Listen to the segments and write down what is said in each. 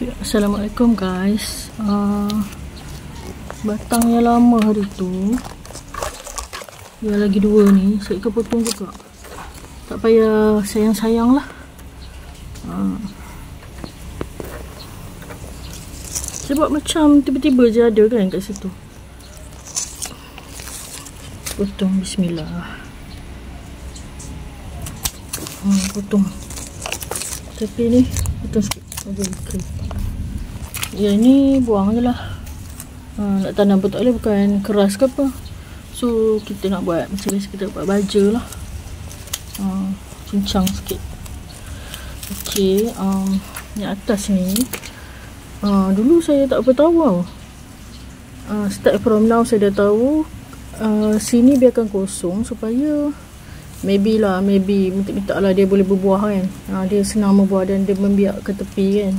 Okay, Assalamualaikum guys. Batangnya lama hari tu. Ya lagi dua ni, saya akan potong juga. Tak payah sayang-sayang lah. Sebab macam tiba-tiba je ada kan kat situ. Potong, bismillah. Potong. Tapi ni potong sikit. Okay. Ya ni buang je lah. Nak tanam pun tak boleh, bukan keras ke apa. So kita nak buat macam biasa kita buat baja lah. Cincang sikit. Okay, yang atas ni dulu saya tak apa tahu tau. Start from now saya dah tahu. Sini biarkan kosong supaya maybe minta-minta lah dia boleh berbuah kan. Dia senang membuah dan dia membiak ke tepi kan.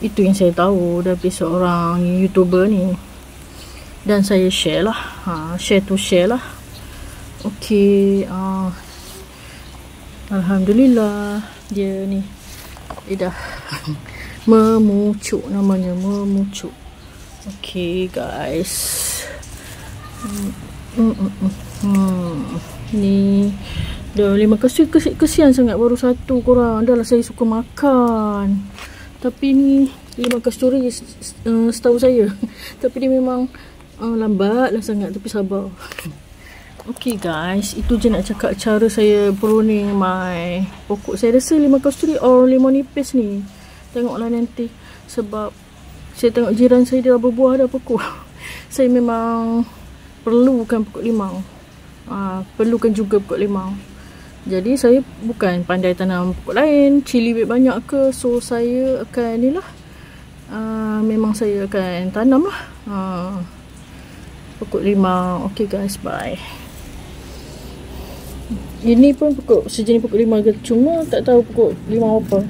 Itu yang saya tahu dari seorang YouTuber ni. Dan saya share lah. Share to share lah. Okay. Alhamdulillah. Dia ni. Dia dah memucuk namanya. Memucuk. Okay guys. Ni dah 5 kesian sangat baru satu korang. Dah lah saya suka makan. Tapi ni 5 kasturi setahu saya. Tapi dia memang lambat lah sangat. Tapi sabar. Okay guys, itu je nak cakap cara saya pruning my pokok. Saya rasa 5 kasturi or limau nipis ni. Tengoklah nanti. Sebab saya tengok jiran saya dah berbuah dah pokok. Saya memang perlukan pokok limau. Perlukan juga pokok limau. Jadi saya bukan pandai tanam pokok lain, cili banyak ke. So saya akan ni lah, memang saya akan tanam lah pokok limau. Okay guys, bye. Ini pun pokok sejenis pokok limau, cuma tak tahu pokok limau apa.